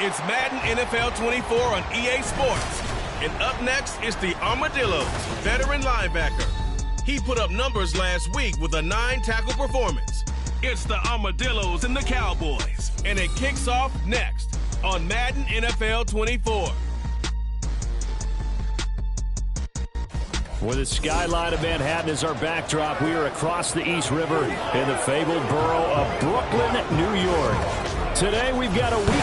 It's Madden NFL 24 on EA Sports. And up next is the Armadillos, veteran linebacker. He put up numbers last week with a 9-tackle performance. It's the Armadillos and the Cowboys. And it kicks off next on Madden NFL 24. With the skyline of Manhattan as our backdrop, we are across the East River in the fabled borough of Brooklyn, New York. Today we've got a Week 5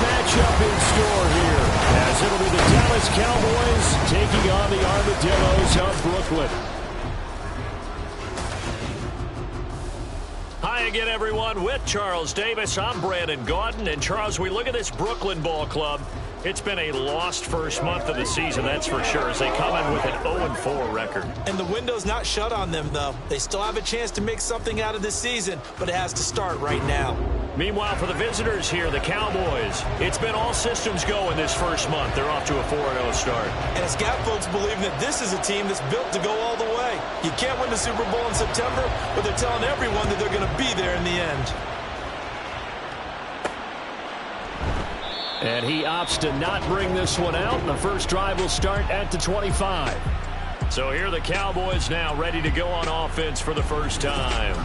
matchup in store here, as it'll be the Dallas Cowboys taking on the Armadillos of Brooklyn. Hi again, everyone. With Charles Davis, I'm Brandon Gaudin. And Charles, we look at this Brooklyn ball club. It's been a lost first month of the season, that's for sure, as they come in with an 0-4 record. And the window's not shut on them, though. They still have a chance to make something out of this season, but it has to start right now. Meanwhile, for the visitors here, the Cowboys, it's been all systems go in this first month. They're off to a 4-0 start. And it's got folks believing that this is a team that's built to go all the way. You can't win the Super Bowl in September, but they're telling everyone that they're going to be there in the end. And he opts to not bring this one out, and the first drive will start at the 25. So here are the Cowboys now ready to go on offense for the first time.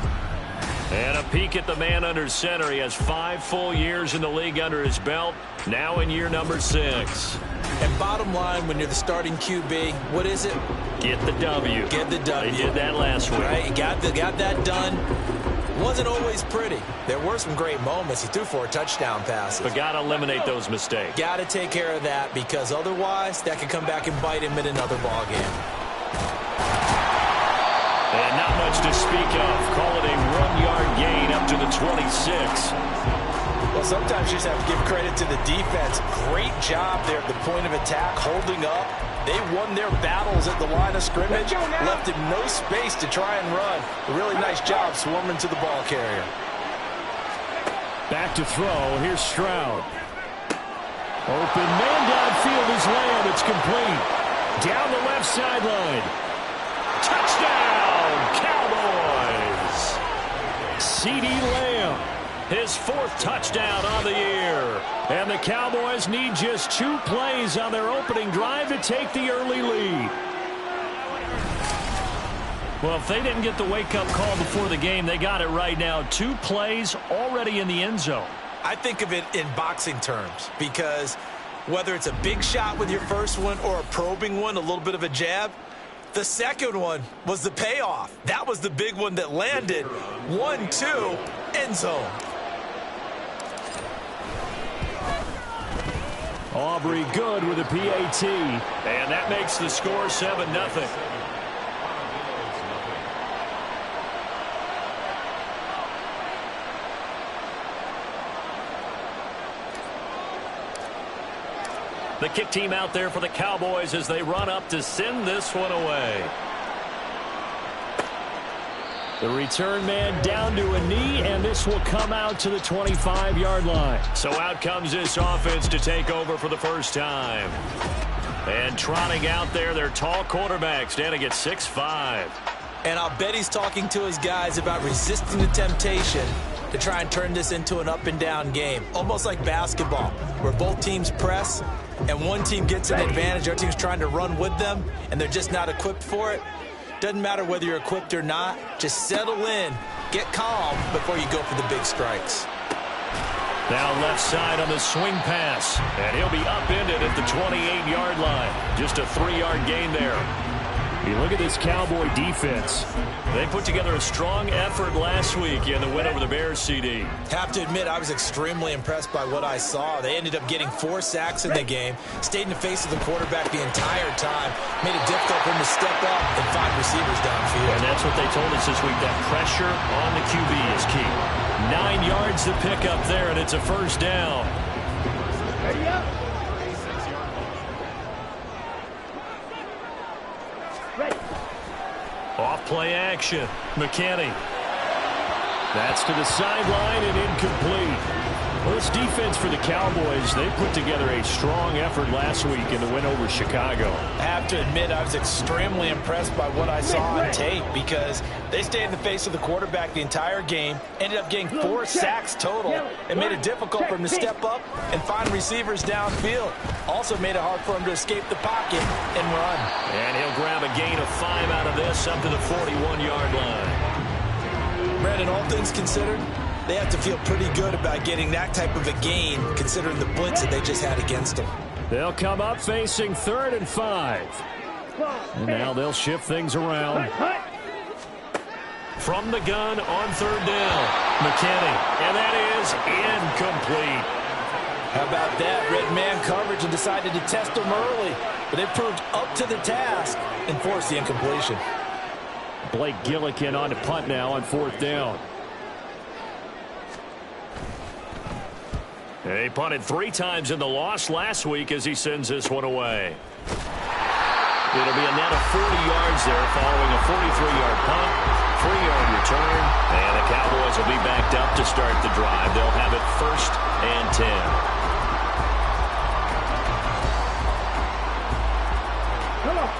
And a peek at the man under center. He has 5 full years in the league under his belt, now in year number 6. And bottom line, when you're the starting QB, what is it? Get the W. Get the W. They did that last week. Right, got that done. Wasn't always pretty. There were some great moments. He threw 4 touchdown passes. But got to eliminate those mistakes. Got to take care of that, because otherwise that could come back and bite him in another ball game. And not much to speak of. Call it a 1-yard gain up to the 26. Well, sometimes you just have to give credit to the defense. Great job there at the point of attack, holding up. They won their battles at the line of scrimmage, left him no space to try and run. A really nice job swarming to the ball carrier. Back to throw. Here's Stroud. Open man downfield is Lamb. It's complete. Down the left sideline. Touchdown, Cowboys. CeeDee Lamb. His 4th touchdown on the year. And the Cowboys need just 2 plays on their opening drive to take the early lead. Well, if they didn't get the wake-up call before the game, they got it right now. 2 plays already in the end zone. I think of it in boxing terms, because whether it's a big shot with your first one or a probing one, a little bit of a jab, the second one was the payoff. That was the big one that landed. 1-2, end zone. Aubrey good with a PAT. And that makes the score 7-0. The kick team out there for the Cowboys as they run up to send this one away. The return man down to a knee, and this will come out to the 25-yard line. So out comes this offense to take over for the first time. And trotting out there, their tall quarterback standing at 6'5". And I'll bet he's talking to his guys about resisting the temptation to try and turn this into an up-and-down game. Almost like basketball, where both teams press, and one team gets an advantage, our team's trying to run with them, and they're just not equipped for it. Doesn't matter whether you're equipped or not. Just settle in, get calm before you go for the big strikes. Now left side on the swing pass, and he'll be upended at the 28-yard line. Just a 3-yard gain there. You look at this Cowboy defense. They put together a strong effort last week in the win over the Bears, CD. Have to admit, I was extremely impressed by what I saw. They ended up getting 4 sacks in the game, stayed in the face of the quarterback the entire time, made it difficult for him to step up and find receivers downfield. And that's what they told us this week, that pressure on the QB is key. 9 yards to pick up there, and it's a first down. Ready up. Off play action. McKinney. That's to the sideline and incomplete. Well, this defense for the Cowboys, they put together a strong effort last week in the win over Chicago. I have to admit, I was extremely impressed by what I saw on tape because they stayed in the face of the quarterback the entire game, ended up getting 4 sacks total, and made it difficult for him to step up and find receivers downfield. Also made it hard for him to escape the pocket and run. And he'll grab a gain of 5 out of this up to the 41-yard line. Brandon, all things considered, they have to feel pretty good about getting that type of a gain considering the blitz that they just had against them. They'll come up facing 3rd and 5. And now they'll shift things around. From the gun on 3rd down, McKinney. And that is incomplete. How about that? Red man coverage and decided to test them early. But they proved up to the task and forced the incompletion. Blake Gillikin on to punt now on 4th down. He punted 3 times in the loss last week as he sends this one away. It'll be a net of 40 yards there following a 43-yard punt, 3-yard return, and the Cowboys will be backed up to start the drive. They'll have it 1st and 10.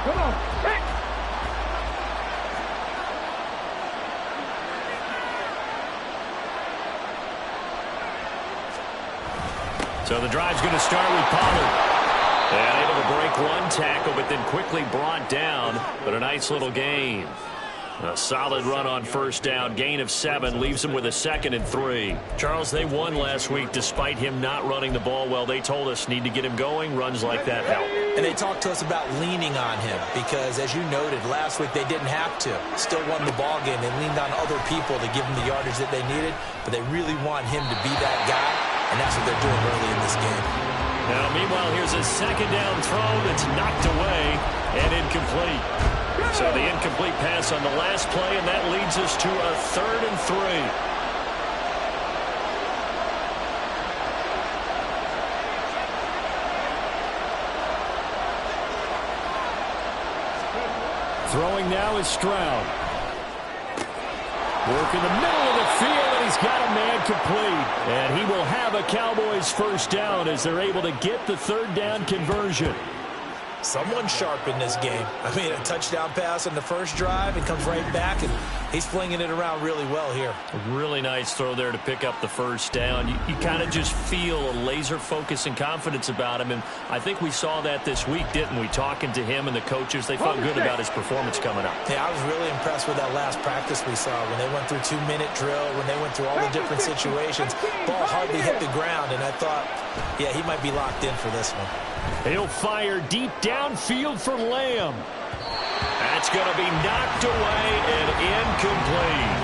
Come on. Hey. So the drive's going to start with Pollard. And able to break one tackle, but then quickly brought down. But a nice little gain. A solid run on 1st down. Gain of 7 leaves them with a 2nd and 3. Charles, they won last week despite him not running the ball well. They told us need to get him going. Runs like that help. And they talked to us about leaning on him because, as you noted, last week they didn't have to. Still won the ball game. They leaned on other people to give them the yardage that they needed, but they really want him to be that guy, and that's what they're doing early in this game. Now, meanwhile, here's a 2nd down throw that's knocked away and incomplete. So the incomplete pass on the last play, and that leads us to a 3rd and 3. Throwing now is Stroud. Work in the middle of the field, and he's got a man complete. And he will have a Cowboys 1st down as they're able to get the 3rd down conversion. Someone sharp in this game. I mean, a touchdown pass on the first drive and comes right back, and he's flinging it around really well here. A really nice throw there to pick up the 1st down. You kind of just feel a laser focus and confidence about him, and I think we saw that this week, didn't we? Talking to him and the coaches, they felt good about his performance coming up. Yeah, I was really impressed with that last practice we saw when they went through 2-minute drill, when they went through all the different situations. Ball hardly hit the ground, and I thought, yeah, he might be locked in for this one. He'll fire deep downfield for Lamb. That's going to be knocked away and incomplete.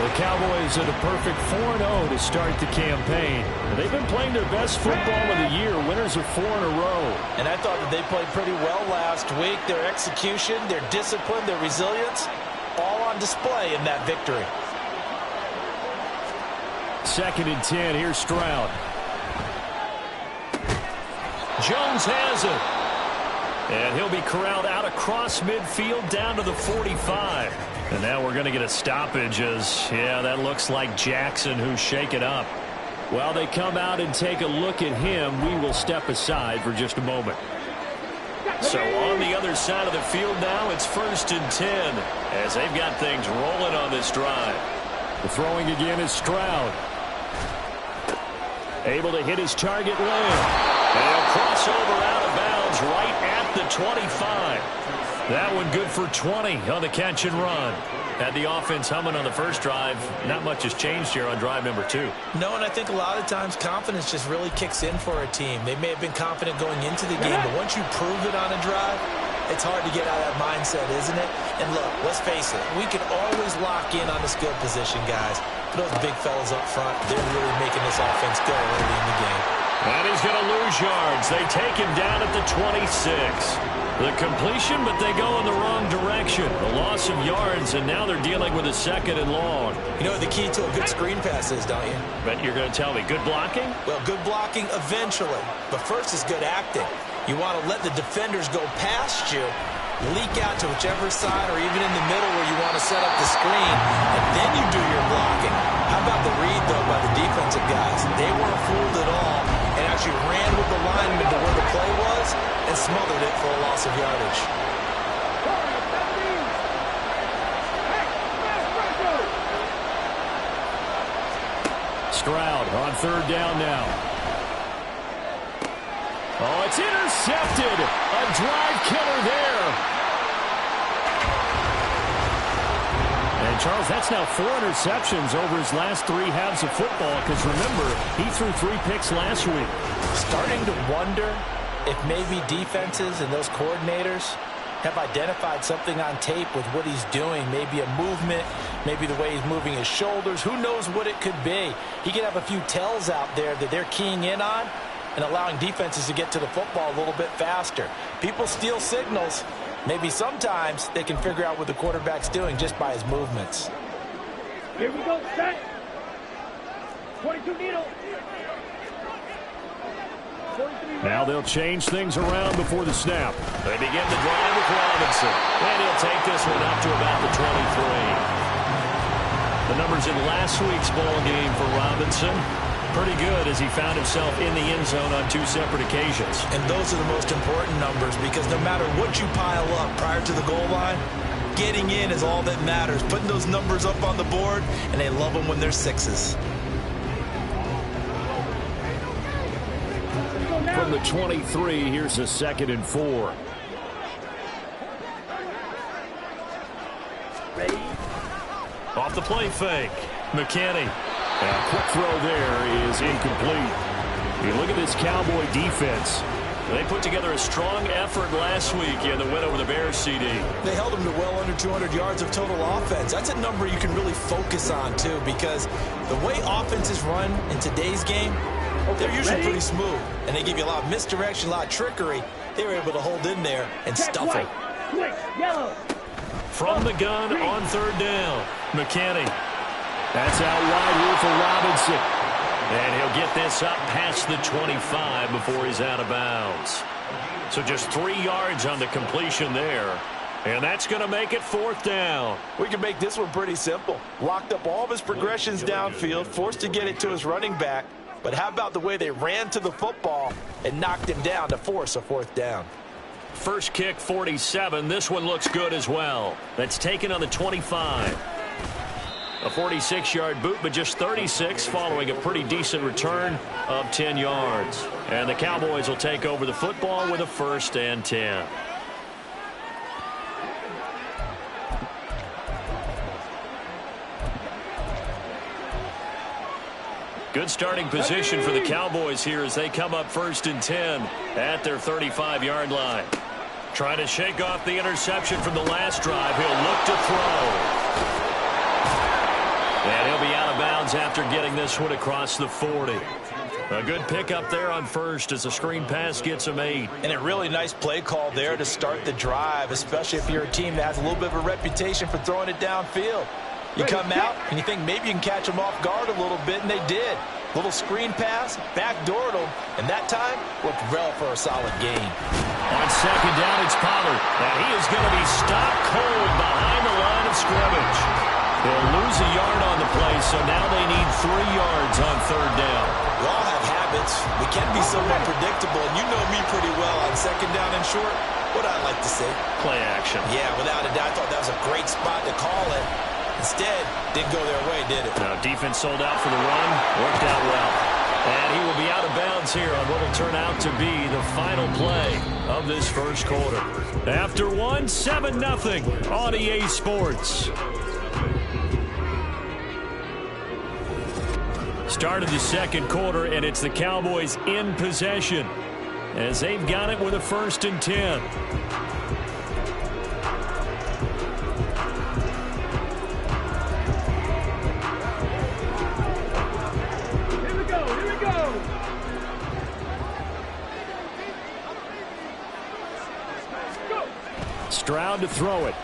The Cowboys are the perfect 4-0 to start the campaign. They've been playing their best football of the year. Winners of 4 in a row. And I thought that they played pretty well last week. Their execution, their discipline, their resilience, all on display in that victory. 2nd and 10. Here's Stroud. Jones has it. And he'll be corralled out across midfield down to the 45. And now we're going to get a stoppage as, yeah, that looks like Jackson who's shaken up. While they come out and take a look at him, we will step aside for just a moment. So on the other side of the field now, it's 1st and 10 as they've got things rolling on this drive. The throwing again is Stroud. Able to hit his target Lamb. And a crossover out of bounds right at the 25. That one good for 20 on the catch and run. Had the offense humming on the first drive. Not much has changed here on drive number 2. No, and I think a lot of times confidence just really kicks in for a team. They may have been confident going into the game, but once you prove it on a drive, it's hard to get out of that mindset, isn't it? And look, let's face it, we can always lock in on the skill position, guys. But those big fellas up front, they're really making this offense go early in the game. And he's going to lose yards. They take him down at the 26. The completion, but they go in the wrong direction. A loss of yards, and now they're dealing with a 2nd and long. You know what the key to a good screen pass is, don't you? But you're going to tell me, good blocking? Well, good blocking eventually. But first is good acting. You want to let the defenders go past you, leak out to whichever side or even in the middle where you want to set up the screen, and then you do your blocking. How about the read, though, by the defensive guys? They weren't fooled at all and actually ran with the lineman to where the play was and smothered it for a loss of yardage. Stroud on third down now. Oh, it's intercepted. A drive killer there. And, Charles, that's now 4 interceptions over his last 3 halves of football because, remember, he threw 3 picks last week. Starting to wonder if maybe defenses and those coordinators have identified something on tape with what he's doing. Maybe a movement, maybe the way he's moving his shoulders. Who knows what it could be? He could have a few tells out there that they're keying in on and allowing defenses to get to the football a little bit faster. People steal signals. Maybe sometimes they can figure out what the quarterback's doing just by his movements. Here we go, set. 22 needle. Now they'll change things around before the snap. They begin the drive with Robinson. And he'll take this one up to about the 23. The numbers in last week's ball game for Robinson, pretty good as he found himself in the end zone on 2 separate occasions. And those are the most important numbers because no matter what you pile up prior to the goal line, getting in is all that matters. Putting those numbers up on the board, and they love them when they're 6s. From the 23, here's a 2nd and 4. Ready? Off the play fake. McKinney. A quick throw there is incomplete. You look at this Cowboy defense. They put together a strong effort last week in the win over the Bears, CD. They held them to well under 200 yards of total offense. That's a number you can really focus on, too, because the way offenses run in today's game, they're usually pretty smooth, and they give you a lot of misdirection, a lot of trickery. They were able to hold in there and stuff it. Switch, yellow. From the gun on 3rd down, McKinney. That's out wide here for Robinson. And he'll get this up past the 25 before he's out of bounds. So just 3 yards on the completion there. And that's going to make it 4th down. We can make this one pretty simple. Locked up all of his progressions downfield, forced to get it to his running back. But how about the way they ran to the football and knocked him down to force a 4th down? First kick, 47. This one looks good as well. That's taken on the 25. A 46-yard boot, but just 36 following a pretty decent return of 10 yards. And the Cowboys will take over the football with a 1st and 10. Good starting position for the Cowboys here as they come up 1st and 10 at their 35-yard line. Trying to shake off the interception from the last drive. He'll look to throw. And he'll be out of bounds after getting this one across the 40. A good pickup there on 1st as the screen pass gets him 8. And a really nice play call there to start the drive, especially if you're a team that has a little bit of a reputation for throwing it downfield. You come out and you think maybe you can catch them off guard a little bit, and they did. Little screen pass, backdoored them, and that time worked well for a solid gain. On 2nd down, it's Pollard. And he is going to be stopped cold behind the line of scrimmage. They'll lose a yard on the play, so now they need 3 yards on 3rd down. We all have habits. We can be somewhat predictable, and you know me pretty well on 2nd down and short. What I like to say? Play action. Yeah, without a doubt. I thought that was a great spot to call it. Instead, didn't go their way, did it? Now, defense sold out for the run. Worked out well. And he will be out of bounds here on what will turn out to be the final play of this 1st quarter. After 1, 7-0 on EA Sports. Start of the 2nd quarter, and it's the Cowboys in possession as they've got it with a 1st and 10. Stroud to throw it.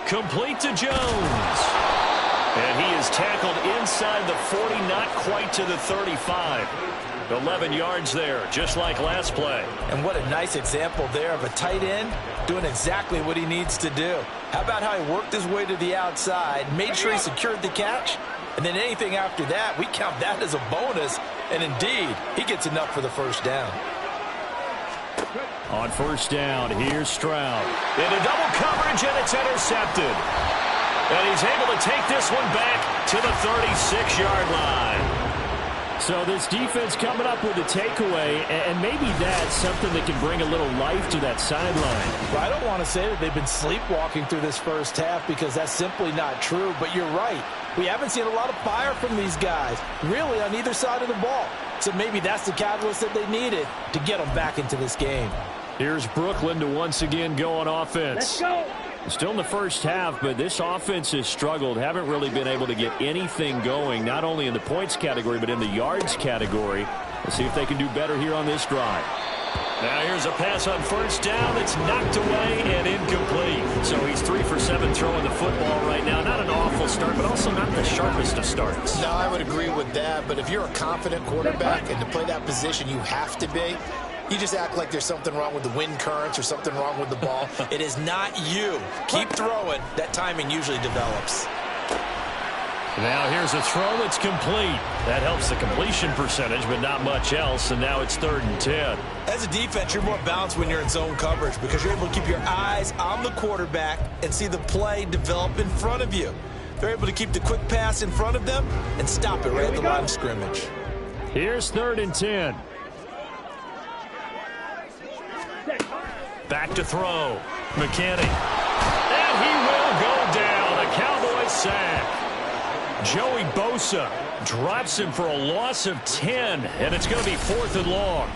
Complete to Jones. And he is tackled inside the 40, not quite to the 35. 11 yards there, just like last play. And what a nice example there of a tight end doing exactly what he needs to do. How about how he worked his way to the outside, made sure he secured the catch, And then anything after that, we count that as a bonus. And indeed, he gets enough for the first down. On first down, here's Stroud. Into double coverage, and it's intercepted. And he's able to take this one back to the 36-yard line. So this defense coming up with a takeaway, and maybe that's something that can bring a little life to that sideline. Well, I don't want to say that they've been sleepwalking through this first half because that's simply not true, but you're right. We haven't seen a lot of fire from these guys, really, on either side of the ball. So maybe that's the catalyst that they needed to get them back into this game. Here's Brooklyn to once again go on offense. Let's go. Still in the first half, but this offense has struggled. Haven't really been able to get anything going, not only in the points category, but in the yards category. Let's see if they can do better here on this drive. Now here's a pass on first down that's knocked away and incomplete. So he's 3 for 7 throwing the football right now. Not an awful start, but also not the sharpest of starts. No, I would agree with that. But if you're a confident quarterback and to play that position, you have to be. You just act like there's something wrong with the wind currents or something wrong with the ball. It is not you. Keep throwing. That timing usually develops. Now here's a throw that's complete. That helps the completion percentage, but not much else, and now it's 3rd and 10. As a defense, you're more balanced when you're in zone coverage because you're able to keep your eyes on the quarterback and see the play develop in front of you. They're able to keep the quick pass in front of them and stop it right at the line of scrimmage. Here's 3rd and 10. Back to throw. McKinney. And he will go down. A Cowboys sack. Joey Bosa drops him for a loss of 10, and it's going to be 4th and long.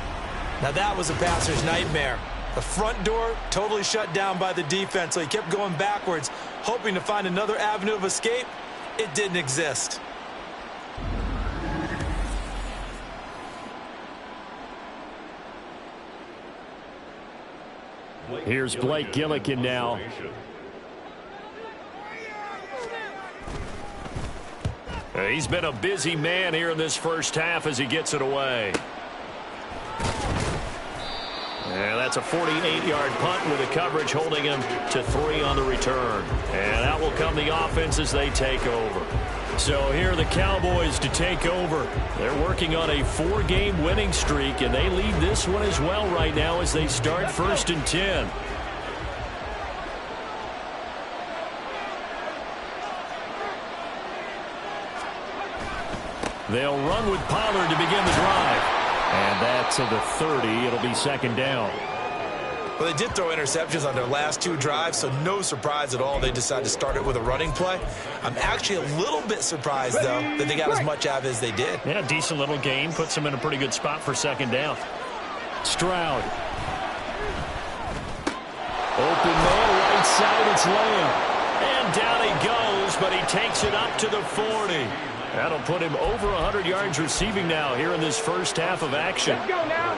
Now that was a passer's nightmare. The front door totally shut down by the defense, so he kept going backwards, hoping to find another avenue of escape. It didn't exist. Here's Blake Gillikin now. He's been a busy man here in this first half as he gets it away. And that's a 48-yard punt with the coverage holding him to 3 on the return. And out will come the offense as they take over. So here are the Cowboys to take over. They're working on a 4-game winning streak, and they lead this one as well right now as they start 1st and 10. They'll run with Pollard to begin the drive. And that's to the 30. It'll be 2nd down. Well, they did throw interceptions on their last 2 drives, so no surprise at all they decided to start it with a running play. I'm actually a little bit surprised, though, that they got as much out of it as they did. Yeah, decent little gain. Puts them in a pretty good spot for 2nd down. Stroud. Open man, right side, it's Lamb. And down he goes, but he takes it up to the 40. That'll put him over 100 yards receiving now here in this first half of action. Let's go now.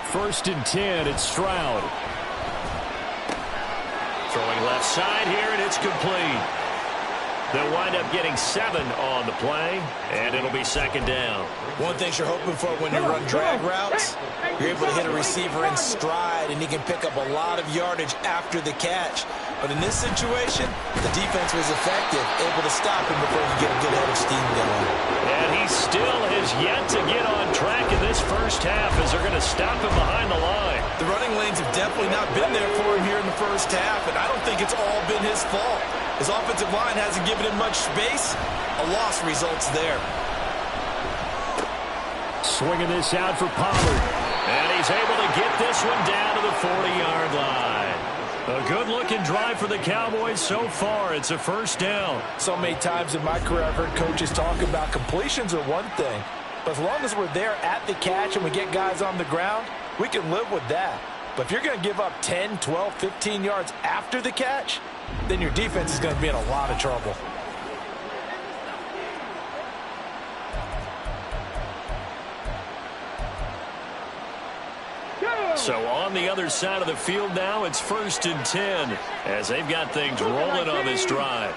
First and 10, it's Stroud. Throwing left side here, and it's complete. They'll wind up getting 7 on the play, and it'll be 2nd down. One thing you're hoping for when you run drag routes, you're able to hit a receiver in stride, and he can pick up a lot of yardage after the catch. But in this situation, the defense was effective, able to stop him before he get a good head of steam going. And he still has yet to get on track in this first half as they're going to stop him behind the line. The running lanes have definitely not been there for him here in the first half, and I don't think it's all been his fault. His offensive line hasn't given him much space. A loss results there. Swinging this out for Pollard. And he's able to get this one down to the 40-yard line. A good-looking drive for the Cowboys so far. It's a 1st down. So many times in my career I've heard coaches talk about completions are one thing. But as long as we're there at the catch and we get guys on the ground, we can live with that. But if you're going to give up 10, 12, 15 yards after the catch, then your defense is going to be in a lot of trouble. So on the other side of the field now, it's 1st and 10 as they've got things rolling on this drive.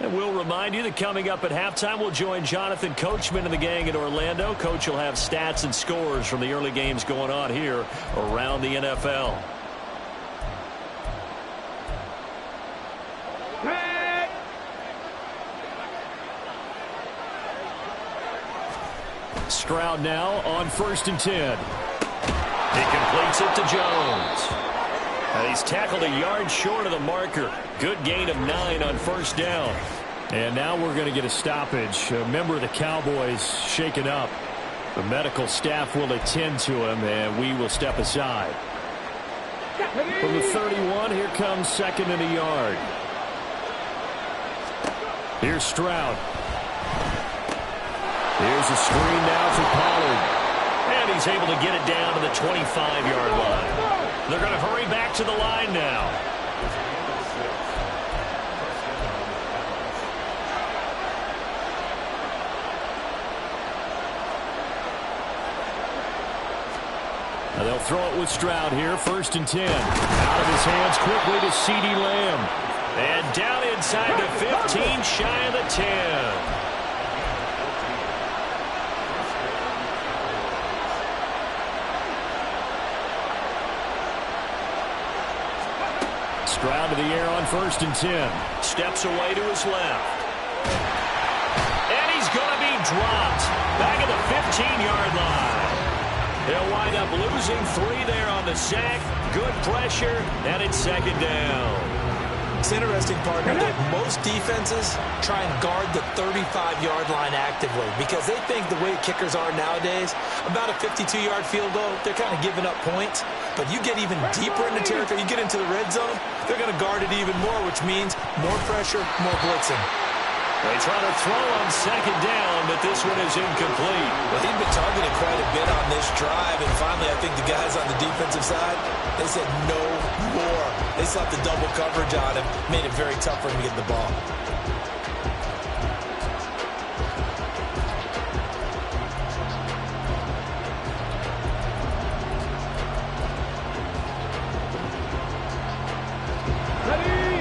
And we'll remind you that coming up at halftime, we'll join Jonathan Coachman and the gang in Orlando. Coach will have stats and scores from the early games going on here around the NFL. Stroud now on 1st and 10. He completes it to Jones. He's tackled a yard short of the marker. Good gain of 9 on 1st down. And now we're going to get a stoppage. A member of the Cowboys shaken up. The medical staff will attend to him, and we will step aside. From the 31, here comes 2nd and a yard. Here's Stroud. Here's a screen now for Pollard. And he's able to get it down to the 25-yard line. They're going to hurry back to the line now. Now they'll throw it with Stroud here. 1st and 10. Out of his hands quickly to CeeDee Lamb. And down inside the 15, shy of the 10. Stroud to the air on 1st and 10. Steps away to his left. And he's going to be dropped. Back at the 15-yard line. He'll wind up losing 3 there on the sack. Good pressure, and it's 2nd down. It's interesting, partner, that most defenses try and guard the 35-yard line actively because they think the way kickers are nowadays, about a 52-yard field goal, they're kind of giving up points. But you get even deeper in the territory, you get into the red zone, they're going to guard it even more, which means more pressure, more blitzing. They try to throw on 2nd down, but this one is incomplete. Well, he'd been targeted quite a bit on this drive, and finally I think the guys on the defensive side, they said no more. They slapped the double coverage on him, made it very tough for him to get the ball.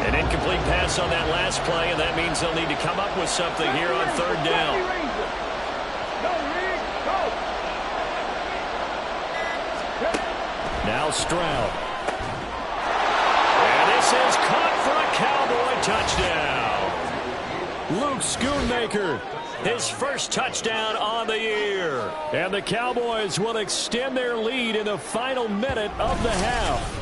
An incomplete pass on that last play, and that means they'll need to come up with something here on 3rd down. Now Stroud. And this is caught for a Cowboy touchdown. Luke Schoonmaker, his first touchdown on the year. And the Cowboys will extend their lead in the final minute of the half.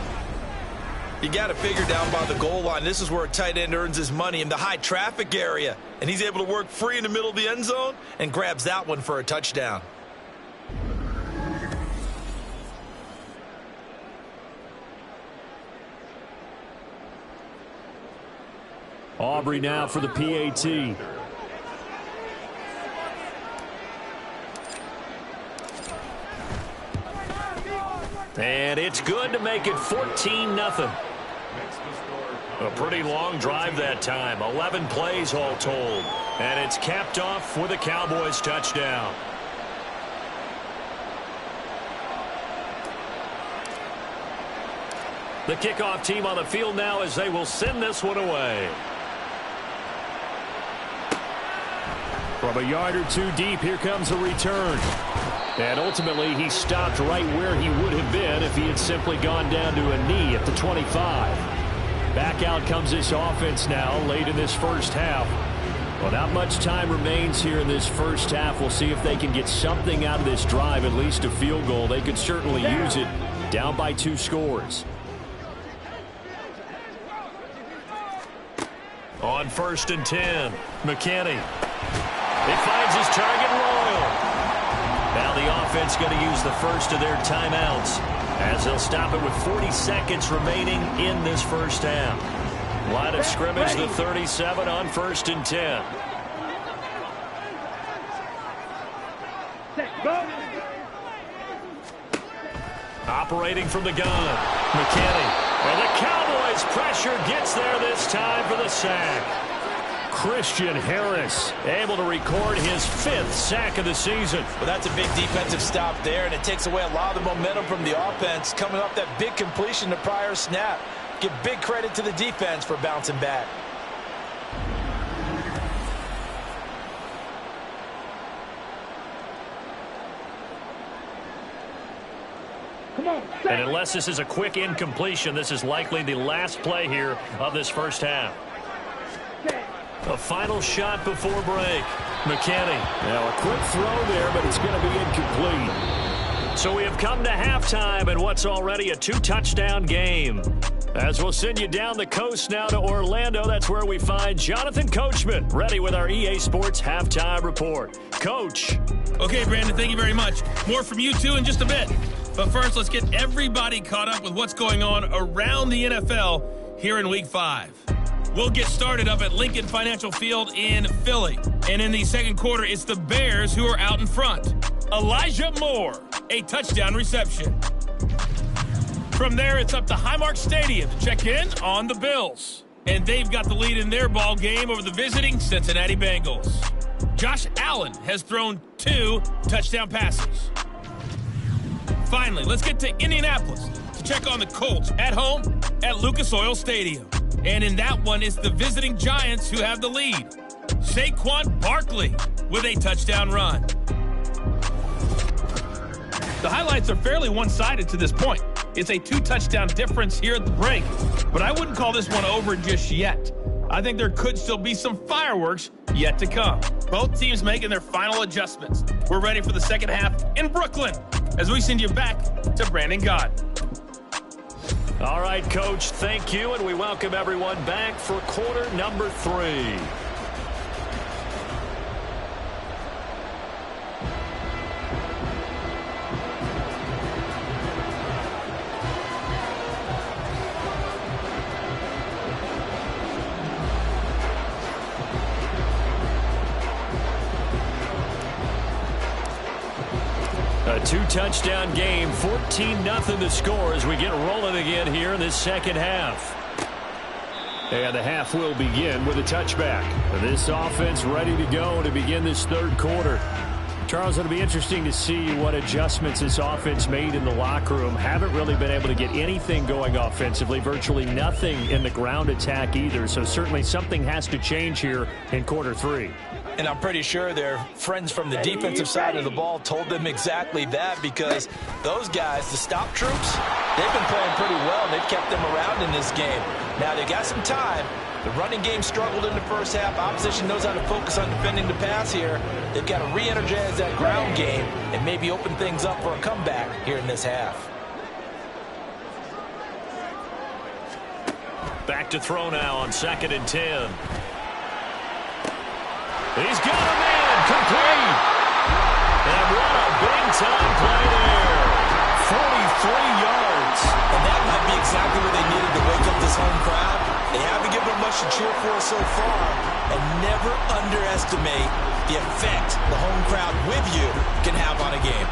You got to figure down by the goal line. This is where a tight end earns his money, in the high traffic area. And he's able to work free in the middle of the end zone and grabs that one for a touchdown. Aubrey now for the PAT. And it's good to make it 14-0. A pretty long drive that time. 11 plays all told. And it's capped off with a Cowboys touchdown. The kickoff team on the field now as they will send this one away. From a yard or two deep, here comes a return. And ultimately, he stopped right where he would have been if he had simply gone down to a knee at the 25. Back out comes this offense now late in this first half. Well, not much time remains here in this first half. We'll see if they can get something out of this drive, at least a field goal. They could certainly use it. Down by 2 scores. On 1st and 10, McKinney. He finds his target, Royal. Now the offense going to use the first of their timeouts as they'll stop it with 40 seconds remaining in this first half. Line of scrimmage, the 37 on 1st and 10. Operating from the gun, McKinney. And the Cowboys pressure gets there this time for the sack. Christian Harris able to record his 5th sack of the season. Well, that's a big defensive stop there, and it takes away a lot of the momentum from the offense coming off that big completion the prior snap. Give big credit to the defense for bouncing back. Come on, And unless this is a quick incompletion, this is likely the last play here of this first half. A final shot before break. McKinney. Now a quick throw there, but it's going to be incomplete. So we have come to halftime in what's already a 2-touchdown game. As we'll send you down the coast now to Orlando, that's where we find Jonathan Coachman, ready with our EA Sports Halftime Report. Coach. Okay, Brandon, thank you very much. More from you two in just a bit. But first, let's get everybody caught up with what's going on around the NFL here in Week 5. We'll get started up at Lincoln Financial Field in Philly. And in the second quarter, it's the Bears who are out in front. Elijah Moore, a touchdown reception. From there, it's up to Highmark Stadium to check in on the Bills. And they've got the lead in their ball game over the visiting Cincinnati Bengals. Josh Allen has thrown 2 touchdown passes. Finally, let's get to Indianapolis to check on the Colts at home at Lucas Oil Stadium. And in that one, it's the visiting Giants who have the lead. Saquon Barkley with a touchdown run. The highlights are fairly one-sided to this point. It's a 2-touchdown difference here at the break, but I wouldn't call this one over just yet. I think there could still be some fireworks yet to come. Both teams making their final adjustments. We're ready for the second half in Brooklyn as we send you back to Brandon Gott. All right, Coach, thank you, and we welcome everyone back for quarter number 3. A 2-touchdown game, 14-0 the score as we get rolling again here in this second half. And the half will begin with a touchback. This offense ready to go to begin this third quarter. Charles, it'll be interesting to see what adjustments this offense made in the locker room. Haven't really been able to get anything going offensively, virtually nothing in the ground attack either. So certainly something has to change here in quarter 3. And I'm pretty sure their friends from the defensive side of the ball told them exactly that, because those guys, the stop troops, they've been playing pretty well. They've kept them around in this game. Now, they got some time. The running game struggled in the first half. Opposition knows how to focus on defending the pass here. They've got to re-energize that ground game and maybe open things up for a comeback here in this half. Back to throw now on 2nd and 10. He's got him in, complete. And what a big-time play there. 43 yards. And that might be exactly what they needed to wake up this home crowd. They haven't given them much to cheer for so far. And never underestimate the effect the home crowd with you can have on a game.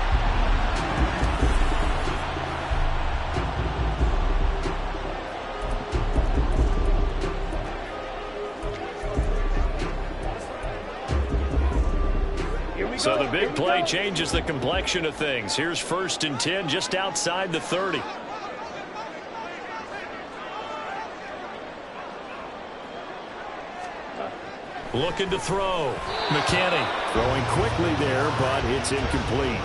So the big play changes the complexion of things. Here's 1st and 10 just outside the 30. Looking to throw. McKinney Throwing quickly there, but it's incomplete.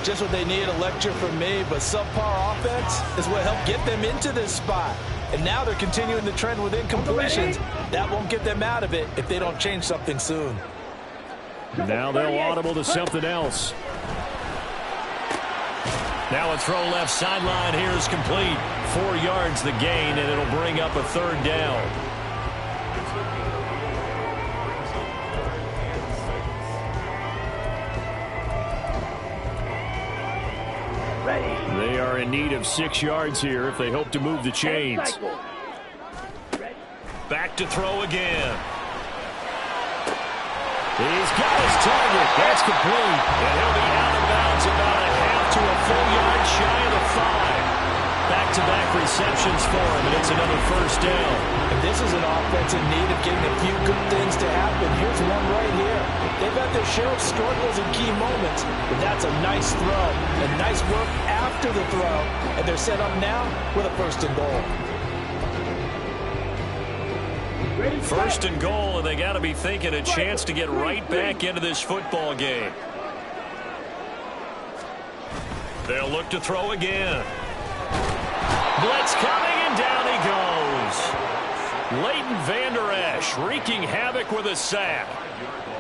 Just what they need, a lecture from me, but subpar offense is what helped get them into this spot. And now they're continuing the trend with incompletions. That won't get them out of it if they don't change something soon. Now they'll audible to something else. Now a throw left sideline here is complete. 4 yards the gain, and it'll bring up a 3rd down. They are in need of 6 yards here if they hope to move the chains. Back to throw again. He's got his target. That's complete. And he'll be out of bounds about a half to a full yard shy of the 5. Back-to-back receptions for him, and it's another 1st down. And this is an offense in need of getting a few good things to happen. Here's one right here. They've had their share of struggles in key moments, but that's a nice throw. And nice work after the throw. And they're set up now with a 1st and goal. 1st and goal, and they got to be thinking a chance to get right back into this football game. They'll look to throw again. Blitz coming, and down he goes. Leighton Vander Esch wreaking havoc with a sack.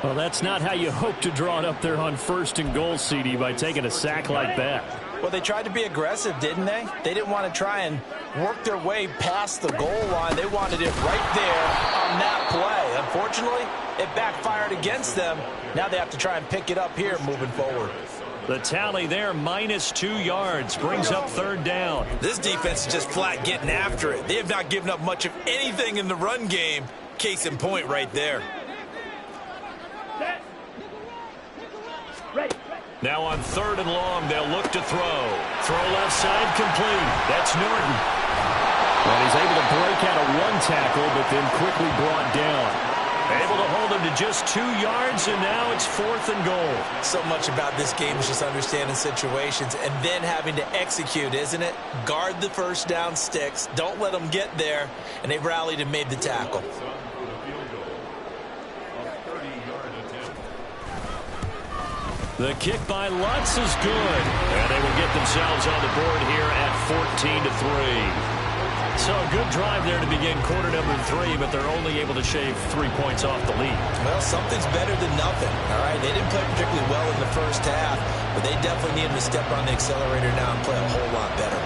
Well, that's not how you hope to draw it up there on 1st and goal, CD, by taking a sack like that. Well, they tried to be aggressive, didn't they? They didn't want to try and work their way past the goal line. They wanted it right there on that play. Unfortunately, it backfired against them. Now they have to try and pick it up here moving forward. The tally there, -2 yards, brings up 3rd down. This defense is just flat getting after it. They have not given up much of anything in the run game. Case in point right there. Now on 3rd and long, they'll look to throw. Throw left side, complete. That's Norton. And he's able to break out of 1 tackle, but then quickly brought down. Able to hold him to just 2 yards, and now it's 4th and goal. So much about this game is just understanding situations and then having to execute, isn't it? Guard the first down sticks. Don't let them get there. And they rallied and made the tackle. The kick by Lutz is good. And they will get themselves on the board here at 14-3. So a good drive there to begin quarter number 3, but they're only able to shave 3 points off the lead. Well, something's better than nothing, all right? They didn't play particularly well in the first half, but they definitely need to step on the accelerator now and play a whole lot better.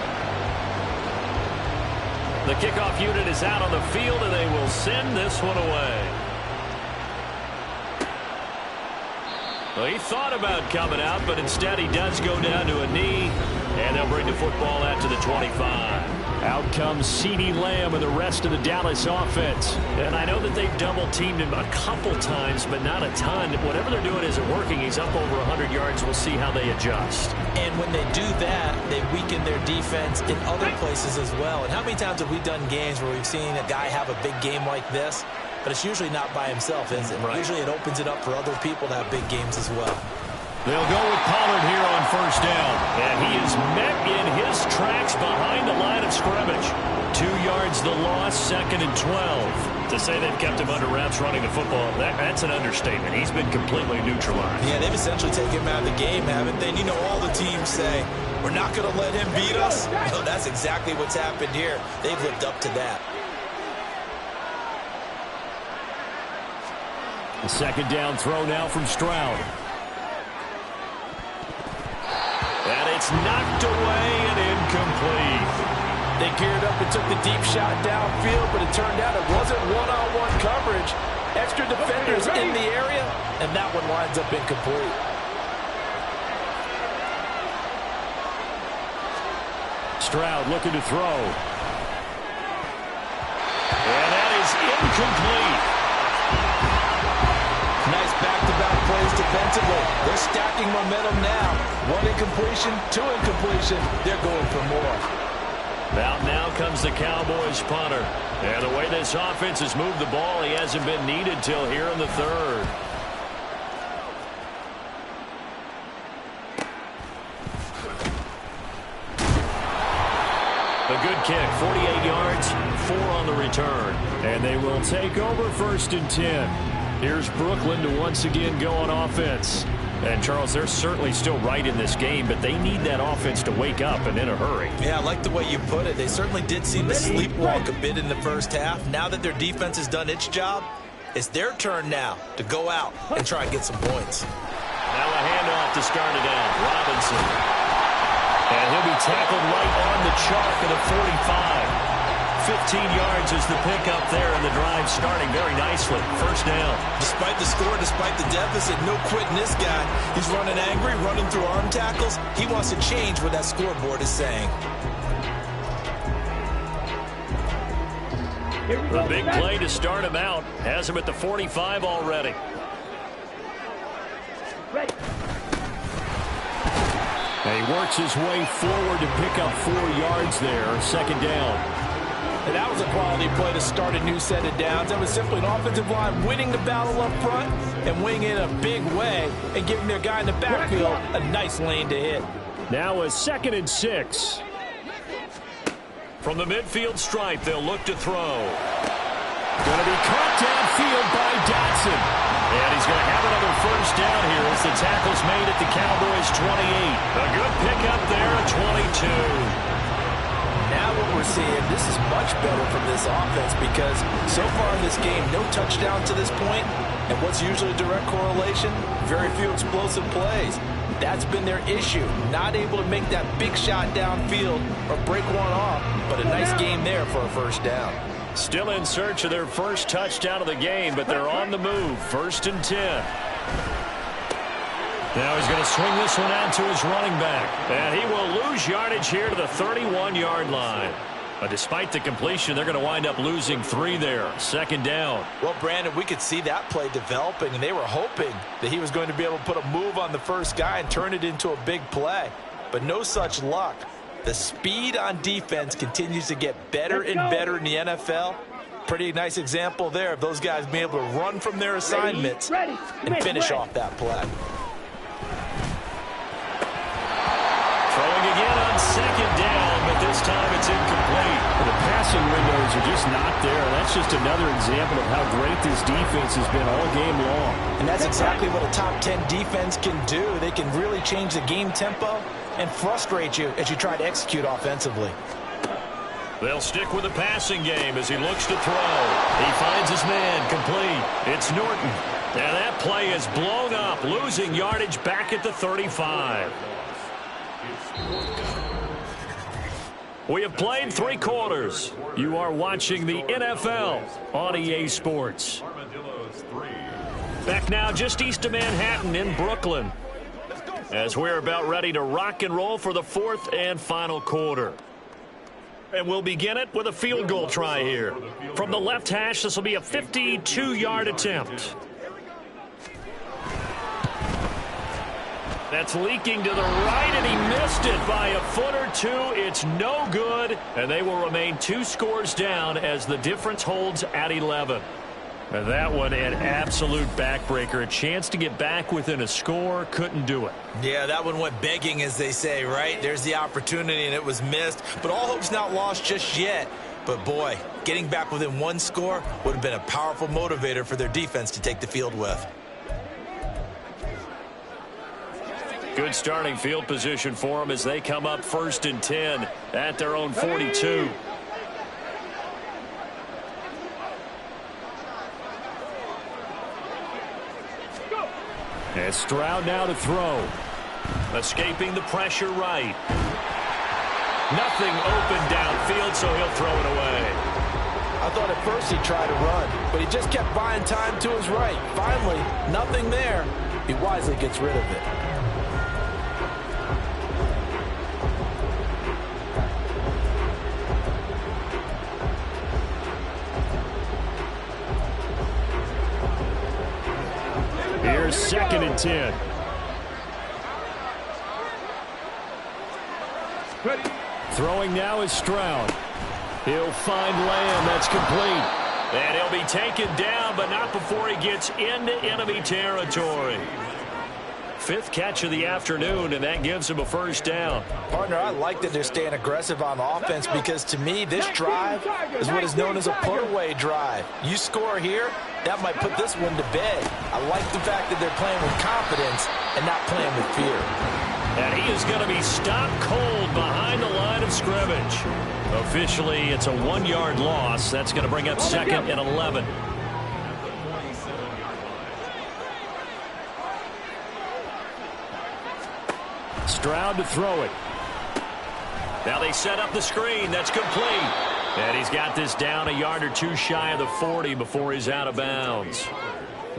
The kickoff unit is out on the field, and they will send this one away. Well, he thought about coming out, but instead he does go down to a knee, and they'll bring the football out to the 25. Out comes CeeDee Lamb and the rest of the Dallas offense. And I know that they've double-teamed him a couple times, but not a ton. Whatever they're doing isn't working. He's up over 100 yards. We'll see how they adjust. And when they do that, they weaken their defense in other places as well. And how many times have we done games where we've seen a guy have a big game like this? But it's usually not by himself, is it? Right. Usually it opens it up for other people to have big games as well. They'll go with Pollard here on 1st down. And he is met in his tracks behind the line of scrimmage. 2 yards the loss, 2nd and 12. To say they've kept him under wraps running the football, that's an understatement. He's been completely neutralized. Yeah, they've essentially taken him out of the game, haven't they? And you know, all the teams say, we're not going to let him beat us. No, that's exactly what's happened here. They've lived up to that. The 2nd down throw now from Stroud. And it's knocked away and incomplete. They geared up and took the deep shot downfield, but it turned out it wasn't one-on-one coverage. Extra defenders in the area, and that one winds up incomplete. Stroud looking to throw. And that is incomplete. Nice back-to-back plays defensively. They're stacking momentum now. 1 incompletion, 2 incompletion. They're going for more. Now comes the Cowboys punter. And the way this offense has moved the ball, he hasn't been needed till here in the 3rd. A good kick, 48 yards, 4 on the return. And they will take over 1st and 10. Here's Brooklyn to once again go on offense. And, Charles, they're certainly still right in this game, but they need that offense to wake up and in a hurry. Yeah, I like the way you put it. They certainly did seem to sleepwalk a bit in the first half. Now that their defense has done its job, it's their turn now to go out and try and get some points. Now a handoff to start it out. Robinson. And he'll be tackled right on the chalk of the 45. 15 yards is the pickup there, and the drive starting very nicely. 1st down. Despite the score, despite the deficit, no quitting this guy. He's running angry, running through arm tackles. He wants to change what that scoreboard is saying. The big play to start him out. Has him at the 45 already. And he works his way forward to pick up 4 yards there. 2nd down. And that was a quality play to start a new set of downs. That was simply an offensive line winning the battle up front and winning it in a big way and giving their guy in the backfield a nice lane to hit. Now a 2nd and 6. From the midfield stripe, they'll look to throw. Going to be caught downfield by Dotson. And he's going to have another 1st down here as the tackle's made at the Cowboys' 28. A good pickup there at 22. Now what we're seeing, this is much better from this offense because so far in this game, no touchdown to this point, and what's usually a direct correlation? Very few explosive plays. That's been their issue. Not able to make that big shot downfield or break one off, but a nice game there for a first down. Still in search of their first touchdown of the game, but they're on the move. 1st and 10. Now he's going to swing this one out to his running back. And he will lose yardage here to the 31-yard line. But despite the completion, they're going to wind up losing 3 there. 2nd down. Well, Brandon, we could see that play developing, and they were hoping that he was going to be able to put a move on the first guy and turn it into a big play. But no such luck. The speed on defense continues to get better and better in the NFL. Pretty nice example there of those guys being able to run from their assignments and finish off that play. Throwing again on 2nd down, but this time it's incomplete. The passing windows are just not there. That's just another example of how great this defense has been all game long. And that's exactly what a top 10 defense can do. They can really change the game tempo and frustrate you as you try to execute offensively. They'll stick with the passing game as he looks to throw. He finds his man complete. It's Norton. And that play is blown up, losing yardage back at the 35. We have played 3 quarters. You are watching the NFL on EA Sports. Back now just east of Manhattan in Brooklyn, as we're about ready to rock and roll for the 4th and final quarter. And we'll begin it with a field goal try here. From the left hash, this will be a 52-yard attempt. That's leaking to the right, and he missed it by a foot or 2. It's no good, and they will remain 2 scores down as the difference holds at 11. And that one, an absolute backbreaker. A chance to get back within a score, couldn't do it. Yeah, that one went begging, as they say, right? There's the opportunity, and it was missed. But all hope's not lost just yet. But, boy, getting back within 1 score would have been a powerful motivator for their defense to take the field with. Good starting field position for them as they come up 1st and 10 at their own 42. And Stroud now to throw. Escaping the pressure right. Nothing open downfield, so he'll throw it away. I thought at first he'd try to run, but he just kept buying time to his right. Finally, nothing there. He wisely gets rid of it. Here's 2nd and 10. Throwing now is Stroud. He'll find Lamb. That's complete. And he'll be taken down, but not before he gets into enemy territory. 5th catch of the afternoon, and that gives him a 1st down. Partner, I like that they're staying aggressive on offense because, to me, this drive is what is known as a put-away drive. You score here, that might put this one to bed. I like the fact that they're playing with confidence and not playing with fear. And he is going to be stopped cold behind the line of scrimmage. Officially, it's a 1-yard loss. That's going to bring up 2nd and 11. Stroud to throw it. Now they set up the screen. That's complete. And he's got this down a yard or 2 shy of the 40 before he's out of bounds.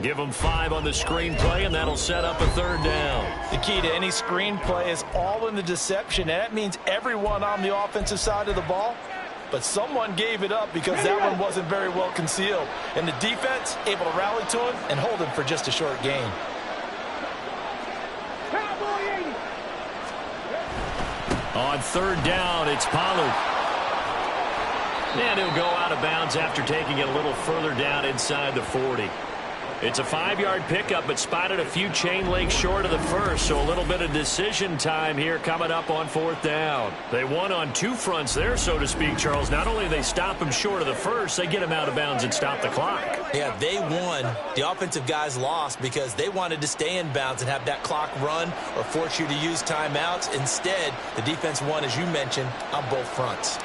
Give him 5 on the screen play, and that'll set up a 3rd down. The key to any screen play is all in the deception, and that means everyone on the offensive side of the ball. But someone gave it up because that one wasn't very well concealed. And the defense able to rally to him and hold him for just a short gain. On 3rd down, it's Pollard. And he'll go out of bounds after taking it a little further down inside the 40. It's a 5-yard pickup, but spotted a few chain links short of the first, so a little bit of decision time here coming up on 4th down. They won on 2 fronts there, so to speak, Charles. Not only do they stop him short of the first, they get him out of bounds and stop the clock. Yeah, they won. The offensive guys lost because they wanted to stay in bounds and have that clock run or force you to use timeouts. Instead, the defense won, as you mentioned, on both fronts.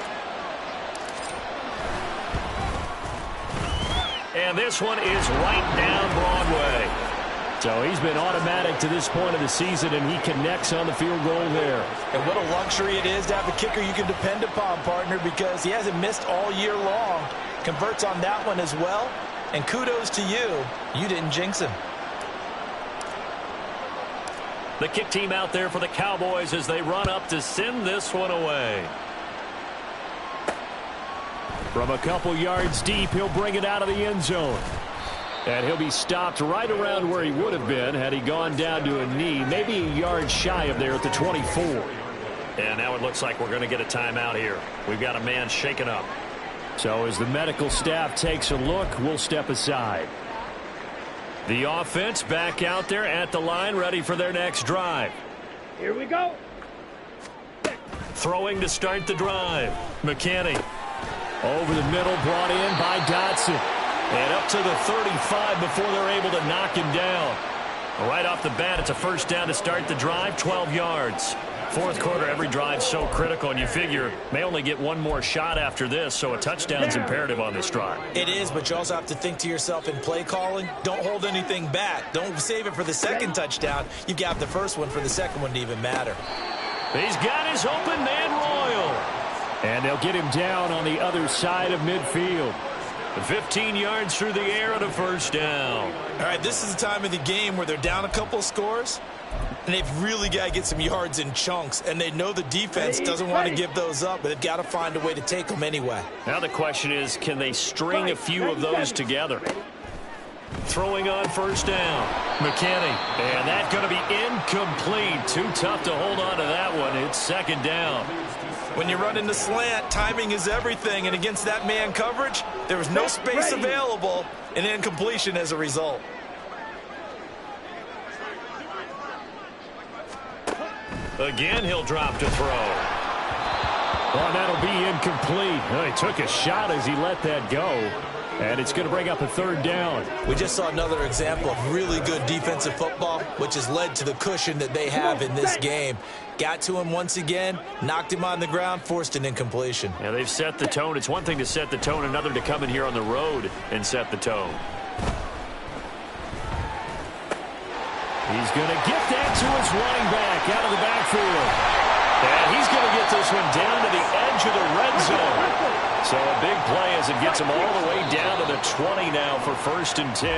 And this one is right down Broadway. So he's been automatic to this point of the season, and he connects on the field goal there. And what a luxury it is to have a kicker you can depend upon, partner, because he hasn't missed all year long. Converts on that one as well. And kudos to you. You didn't jinx him. The kick team out there for the Cowboys as they run up to send this one away. From a couple yards deep, he'll bring it out of the end zone. And he'll be stopped right around where he would have been had he gone down to a knee, maybe a yard shy of there at the 24. And now it looks like we're going to get a timeout here. We've got a man shaken up. So as the medical staff takes a look, we'll step aside. The offense back out there at the line, ready for their next drive. Here we go. Throwing to start the drive. McKinney over the middle, brought in by Dotson. And up to the 35 before they're able to knock him down. Right off the bat, it's a first down to start the drive, 12 yards. Fourth quarter, every drive's so critical, and you figure may only get one more shot after this, so a touchdown's imperative on this drive. It is, but you also have to think to yourself in play calling, don't hold anything back. Don't save it for the second touchdown. You've got the first one for the second one to even matter. He's got his open man, Royal. And they'll get him down on the other side of midfield. 15 yards through the air and a first down. All right, this is the time of the game where they're down a couple of scores, and they've really got to get some yards in chunks, and they know the defense doesn't want to give those up, but they've got to find a way to take them anyway. Now the question is, can they string a few of those together? Throwing on first down, McKinney, and that's going to be incomplete. Too tough to hold on to that one. It's second down. When you run into slant, timing is everything, and against that man coverage, there was no space available, and incompletion as a result. Again, he'll drop to throw. Oh, that'll be incomplete. Well, he took a shot as he let that go, and it's going to bring up a third down. We just saw another example of really good defensive football, which has led to the cushion that they have in this game. Got to him once again, knocked him on the ground, forced an incompletion. Yeah, they've set the tone. It's one thing to set the tone, another to come in here on the road and set the tone. He's going to get that to his running back out of the backfield. And he's going to get this one down to the edge of the red zone. So a big play as it gets him all the way down to the 20 now for 1st and 10.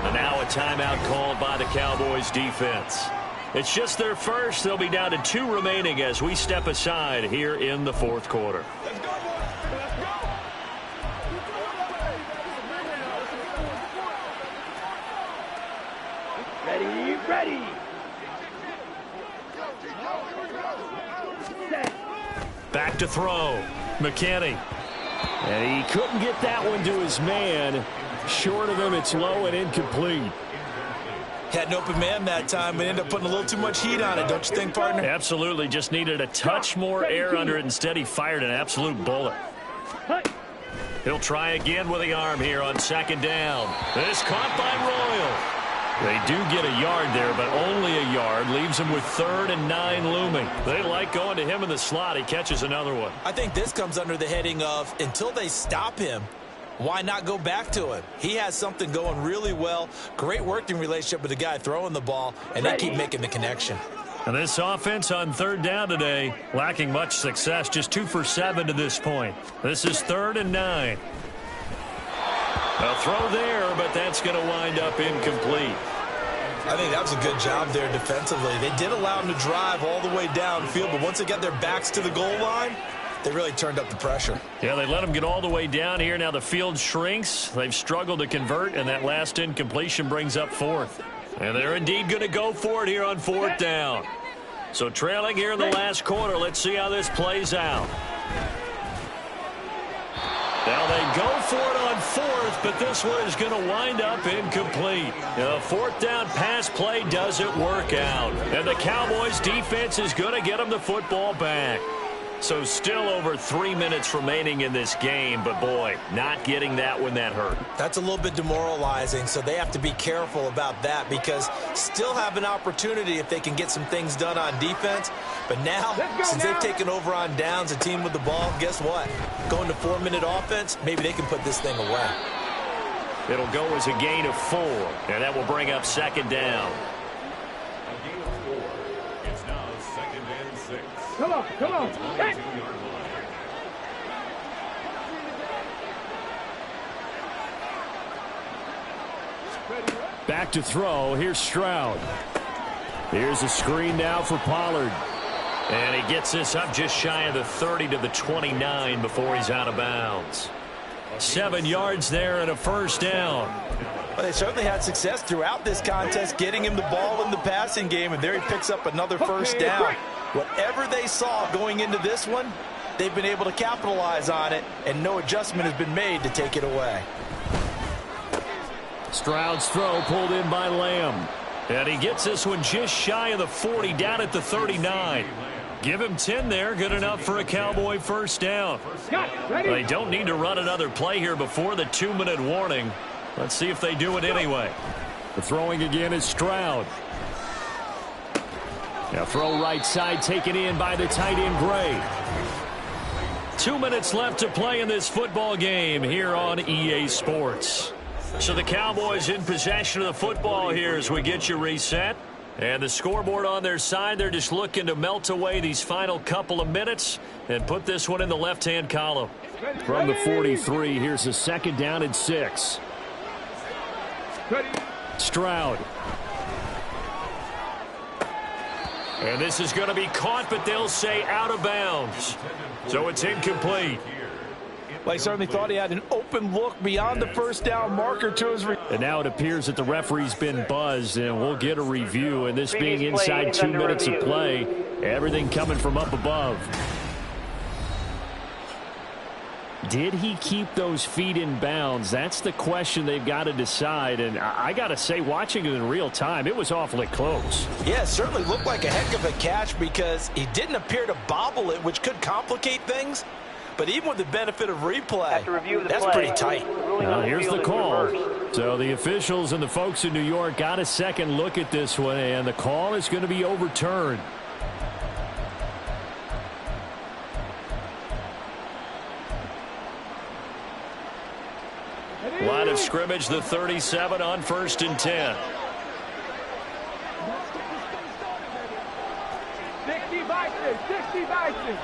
And now a timeout called by the Cowboys defense. It's just their first. They'll be down to 2 remaining as we step aside here in the fourth quarter. Ready. Set. Back to throw. McKinney. And he couldn't get that one to his man. Short of him, it's low and incomplete. Had an open man that time, but ended up putting a little too much heat on it, don't you think, partner? Absolutely. Just needed a touch more air under it. Instead, he fired an absolute bullet. He'll try again with the arm here on second down. This caught by Royal. They do get a yard there, but only a yard. Leaves him with 3rd and 9 looming. They like going to him in the slot. He catches another one. I think this comes under the heading of, until they stop him, why not go back to him? He has something going really well. Great working relationship with the guy throwing the ball, and they keep making the connection. And this offense on 3rd down today, lacking much success, just 2 for 7 to this point. This is 3rd and 9. A throw there, but that's going to wind up incomplete. I think that was a good job there defensively. They did allow him to drive all the way downfield, but once they got their backs to the goal line, they really turned up the pressure. Yeah, they let him get all the way down here. Now the field shrinks. They've struggled to convert, and that last incompletion brings up 4th. And they're indeed going to go for it here on 4th down. So trailing here in the last quarter. Let's see how this plays out. Now they go for it on 4th, but this one is going to wind up incomplete. The 4th down pass play doesn't work out. And the Cowboys defense is going to get them the football back. So still over 3 minutes remaining in this game, but boy, not getting that one that hurt. That's a little bit demoralizing, so they have to be careful about that because still have an opportunity if they can get some things done on defense. But now, since they've taken over on downs, a team with the ball, guess what? Going to 4-minute offense, maybe they can put this thing away. It'll go as a gain of 4, and that will bring up second down. A gain of 4. It's now 2nd and 6. Come on, come on. Hey. Back to throw. Here's Stroud. Here's a screen now for Pollard. And he gets this up just shy of the 30 to the 29 before he's out of bounds. 7 yards there and a first down. Well, they certainly had success throughout this contest, getting him the ball in the passing game, and there he picks up another first down. Whatever they saw going into this one, they've been able to capitalize on it, and no adjustment has been made to take it away. Stroud's throw pulled in by Lamb. And he gets this one just shy of the 40, down at the 39. Give him 10 there, good enough for a Cowboy first down. They don't need to run another play here before the 2-minute warning. Let's see if they do it anyway. The throwing again is Stroud. Now throw right side, taken in by the tight end Gray. 2 minutes left to play in this football game here on EA Sports. So the Cowboys in possession of the football here as we get you reset. And the scoreboard on their side, they're just looking to melt away these final couple of minutes and put this one in the left-hand column. From the 43, here's a 2nd down and 6. Stroud. And this is going to be caught, but they'll say out of bounds. So it's incomplete. Well, he certainly thought he had an open look beyond the first down marker to his. And now it appears that the referee's been buzzed, and we'll get a review. And this being inside 2 minutes of play, everything coming from up above. Did he keep those feet in bounds? That's the question they've got to decide. And I got to say, watching it in real time, it was awfully close. Yeah, it certainly looked like a heck of a catch because he didn't appear to bobble it, which could complicate things. But even with the benefit of replay, that's pretty tight. Here's the call. So the officials and the folks in New York got a second look at this one, and the call is going to be overturned. Line of scrimmage, the 37 on 1st and 10. 60 Vikings.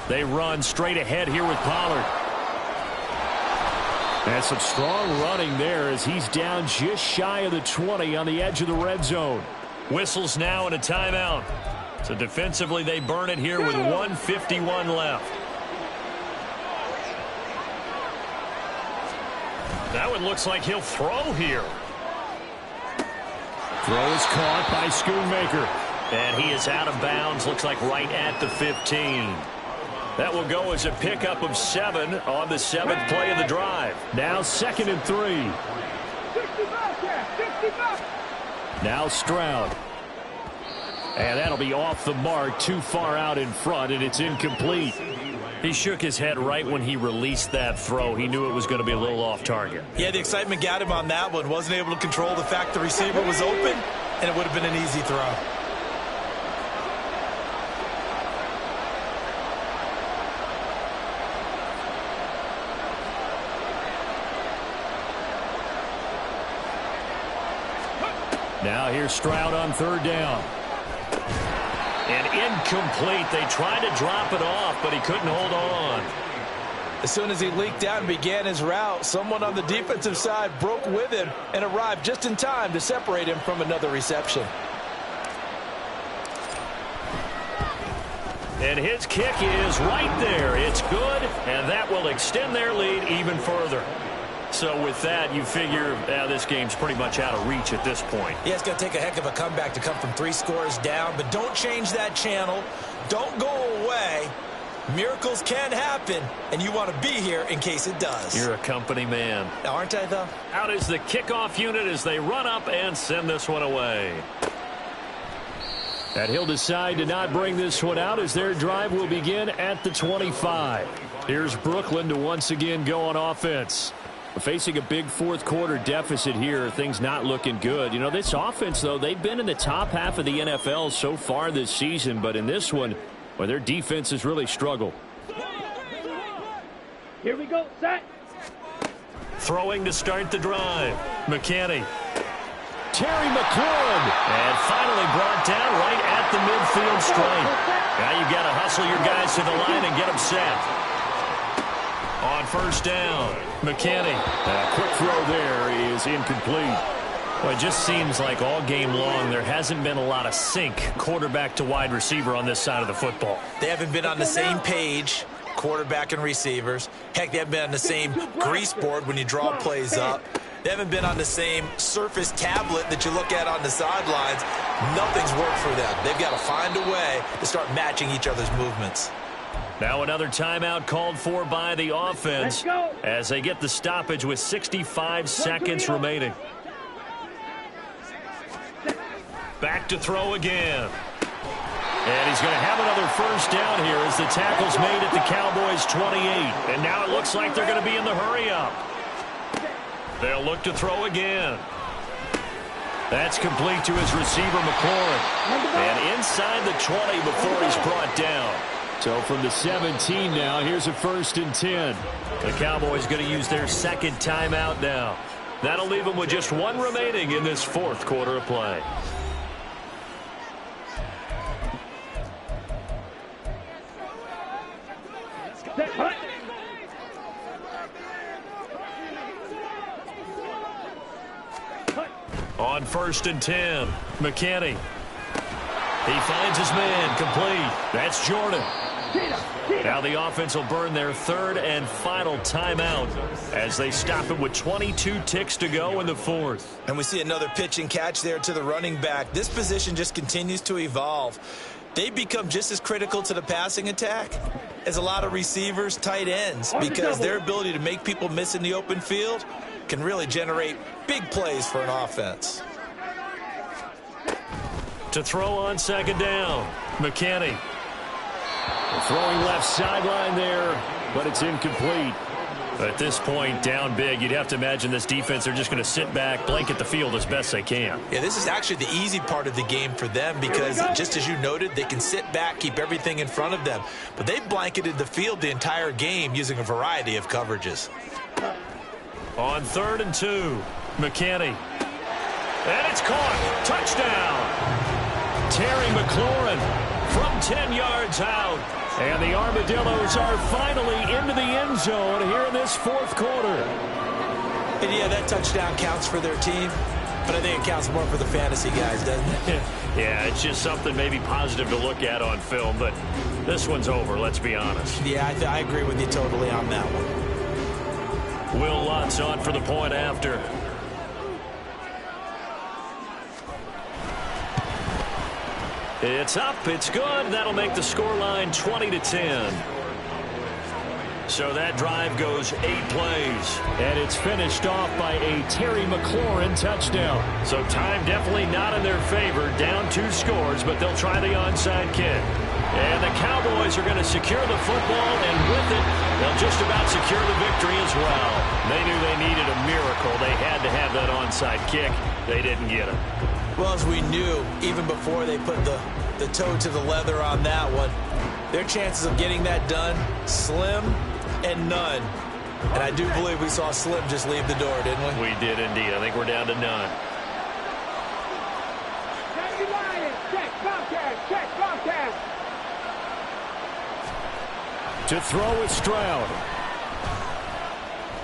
They run straight ahead here with Pollard. And some strong running there as he's down just shy of the 20 on the edge of the red zone. Whistles now and a timeout. So defensively they burn it here with 1:51 left. That one looks like he'll throw here. Throw is caught by Schoonmaker. And he is out of bounds, looks like right at the 15. That will go as a pickup of 7 on the 7th play of the drive. Now 2nd and 3. Now Stroud. And that'll be off the mark, too far out in front, and it's incomplete. He shook his head right when he released that throw. He knew it was going to be a little off target. Yeah, the excitement got him on that one. Wasn't able to control the fact the receiver was open, and it would have been an easy throw. Now here's Stroud on 3rd down. And incomplete. They tried to drop it off, but he couldn't hold on. As soon as he leaked out and began his route, someone on the defensive side broke with him and arrived just in time to separate him from another reception. And his kick is right there. It's good, and that will extend their lead even further. So with that, you figure this game's pretty much out of reach at this point. Yeah, it's going to take a heck of a comeback to come from 3 scores down, but don't change that channel. Don't go away. Miracles can happen, and you want to be here in case it does. You're a company man. Aren't I, though? Out is the kickoff unit as they run up and send this one away. And he'll decide to not bring this one out as their drive will begin at the 25. Here's Brooklyn to once again go on offense. Facing a big 4th quarter deficit here, things not looking good. You know, this offense, though, they've been in the top half of the NFL so far this season, but in this one, well, their defense has really struggled. Here we go, set. Throwing to start the drive. McKinney. Terry McLaurin. And finally brought down right at the midfield stripe. Now you've got to hustle your guys to the line and get them set. On first down, McKinney. A quick throw there is incomplete. Well, it just seems like all game long there hasn't been a lot of sync quarterback to wide receiver on this side of the football. They haven't been on the same page, quarterback and receivers. Heck, they haven't been on the same grease board when you draw plays up. They haven't been on the same surface tablet that you look at on the sidelines. Nothing's worked for them. They've got to find a way to start matching each other's movements. Now another timeout called for by the offense as they get the stoppage with 65 seconds remaining. Back to throw again. And he's going to have another first down here as the tackle's made at the Cowboys' 28. And now it looks like they're going to be in the hurry-up. They'll look to throw again. That's complete to his receiver, McLaurin. And inside the 20 before he's brought down. So from the 17 now, here's a 1st and 10. The Cowboys going to use their second timeout now. That'll leave them with just one remaining in this fourth quarter of play. On 1st and 10, McKinney. He finds his man, complete. That's Jordan. Now the offense will burn their third and final timeout as they stop him with 22 ticks to go in the fourth. And we see another pitch and catch there to the running back. This position just continues to evolve. They become just as critical to the passing attack as a lot of receivers, tight ends, because their ability to make people miss in the open field can really generate big plays for an offense. To throw on second down, McKinney. Throwing left sideline there, but it's incomplete. At this point, down big, you'd have to imagine this defense are just going to sit back, blanket the field as best they can. Yeah, this is actually the easy part of the game for them because, just as you noted, they can sit back, keep everything in front of them. But they've blanketed the field the entire game using a variety of coverages. On 3rd and 2, McKinney. And it's caught. Touchdown. Terry McLaurin from 10 yards out. And the Armadillos are finally into the end zone here in this fourth quarter. And yeah, that touchdown counts for their team, but I think it counts more for the fantasy guys, doesn't it? Yeah, it's just something maybe positive to look at on film, but this one's over, let's be honest. Yeah, I agree with you totally on that one. Will Lutz on for the point after. It's up, it's good. That'll make the scoreline 20-10. So that drive goes 8 plays. And it's finished off by a Terry McLaurin touchdown. So time definitely not in their favor. Down 2 scores, but they'll try the onside kick. And the Cowboys are going to secure the football, and with it, they'll just about secure the victory as well. They knew they needed a miracle. They had to have that onside kick. They didn't get it. Well, as we knew, even before they put the toe to the leather on that one, their chances of getting that done, slim and none. And I do believe we saw Slim just leave the door, didn't we? We did indeed. I think we're down to none. To throw is Stroud.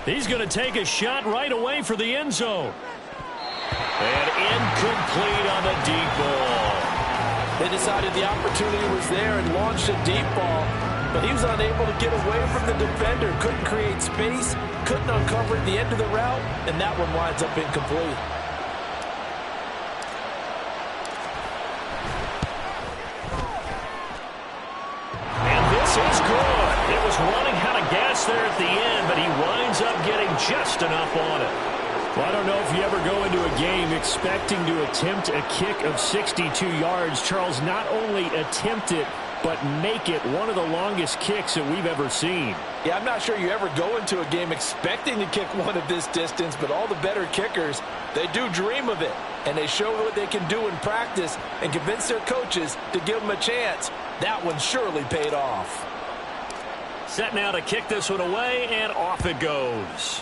He's going to take a shot right away for the end zone. And incomplete on the deep ball. They decided the opportunity was there and launched a deep ball, but he was unable to get away from the defender. Couldn't create space, couldn't uncover at the end of the route, and that one winds up incomplete. And this is good. It was running out of gas there at the end, but he winds up getting just enough on it. Well, I don't know if you ever go into a game expecting to attempt a kick of 62 yards. Charles, not only attempt it, but make it one of the longest kicks that we've ever seen. Yeah, I'm not sure you ever go into a game expecting to kick one of this distance, but all the better kickers, they do dream of it. And they show what they can do in practice and convince their coaches to give them a chance. That one surely paid off. Set now to kick this one away, and off it goes.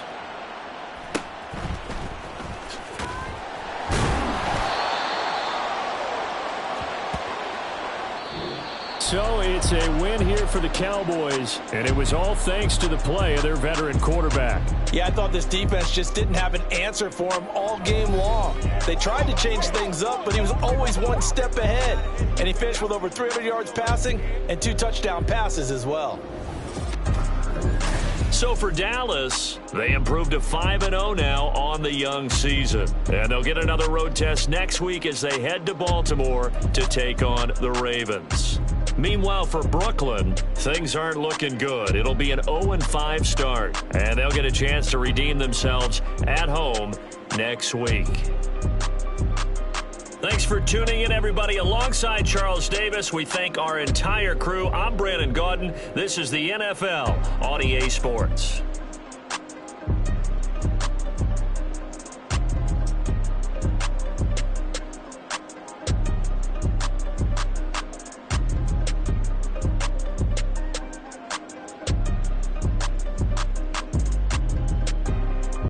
So it's a win here for the Cowboys, and it was all thanks to the play of their veteran quarterback. Yeah, I thought this defense just didn't have an answer for him all game long. They tried to change things up, but he was always one step ahead. And he finished with over 300 yards passing and 2 touchdown passes as well. So for Dallas, they improved to 5-0 now on the young season. And they'll get another road test next week as they head to Baltimore to take on the Ravens. Meanwhile, for Brooklyn, things aren't looking good. It'll be an 0-5 start, and they'll get a chance to redeem themselves at home next week. Thanks for tuning in, everybody. Alongside Charles Davis, we thank our entire crew. I'm Brandon Gaudin. This is the NFL on EA Sports.